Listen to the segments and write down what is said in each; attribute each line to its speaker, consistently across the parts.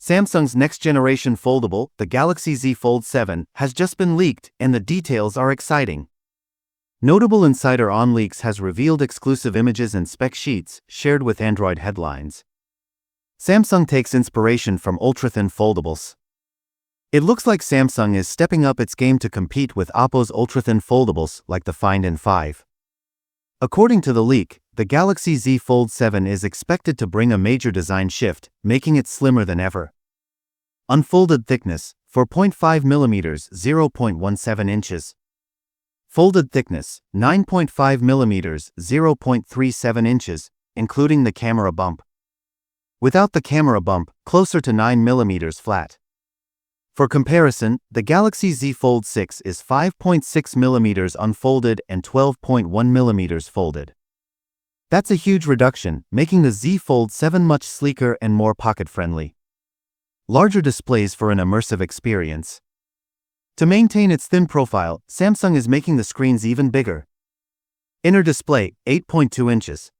Speaker 1: Samsung's next-generation foldable, the Galaxy Z Fold 7, has just been leaked, and the details are exciting. Notable insider on leaks has revealed exclusive images and spec sheets shared with Android headlines. Samsung takes inspiration from ultra-thin foldables. It looks like Samsung is stepping up its game to compete with Oppo's ultra-thin foldables like the Find N5. According to the leak, the Galaxy Z Fold 7 is expected to bring a major design shift, making it slimmer than ever. Unfolded thickness, 4.5mm, 0.17 inches. Folded thickness, 9.5mm, 0.37 inches, including the camera bump. Without the camera bump, closer to 9mm flat. For comparison, the Galaxy Z Fold 6 is 5.6mm unfolded and 12.1mm folded. That's a huge reduction, making the Z Fold 7 much sleeker and more pocket-friendly. Larger displays for an immersive experience. To maintain its thin profile, Samsung is making the screens even bigger. Inner display, 8.2 inches.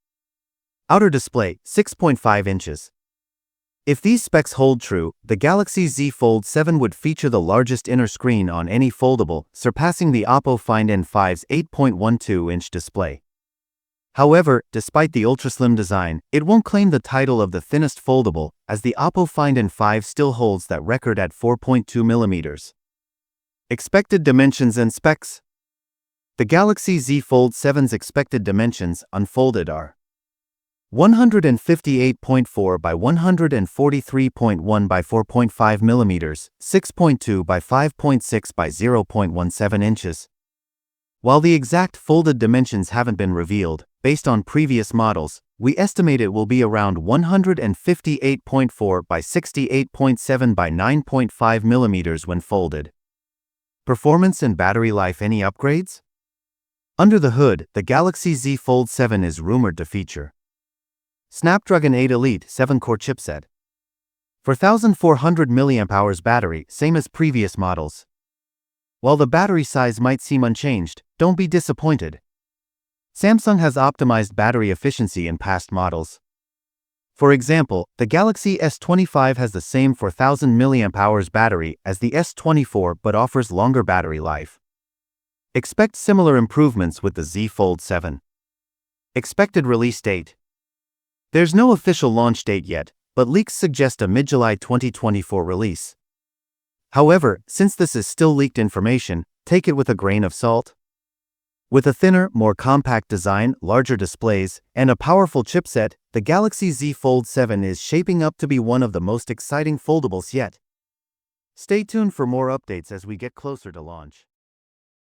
Speaker 1: Outer display, 6.5 inches. If these specs hold true, the Galaxy Z Fold 7 would feature the largest inner screen on any foldable, surpassing the Oppo Find N5's 8.12-inch display. However, despite the ultra-slim design, it won't claim the title of the thinnest foldable, as the Oppo Find N5 still holds that record at 4.2mm. Expected dimensions and specs. The Galaxy Z Fold 7's expected dimensions, unfolded, are 158.4 by 143.1 by 4.5mm, 6.2 by 5.6 by 0.17 inches. While the exact folded dimensions haven't been revealed, based on previous models, we estimate it will be around 158.4 by 68.7 by 9.5mm when folded. Performance and battery life. Any upgrades? Under the hood, the Galaxy Z Fold 7 is rumored to feature Snapdragon 8 Elite 7-core chipset. 4,400 mAh battery, same as previous models. While the battery size might seem unchanged, don't be disappointed. Samsung has optimized battery efficiency in past models. For example, the Galaxy S25 has the same 4,000 mAh battery as the S24 but offers longer battery life. Expect similar improvements with the Z Fold 7. Expected release date. There's no official launch date yet, but leaks suggest a mid-July 2024 release. However, since this is still leaked information, take it with a grain of salt. With a thinner, more compact design, larger displays, and a powerful chipset, the Galaxy Z Fold 7 is shaping up to be one of the most exciting foldables yet. Stay tuned for more updates as we get closer to launch.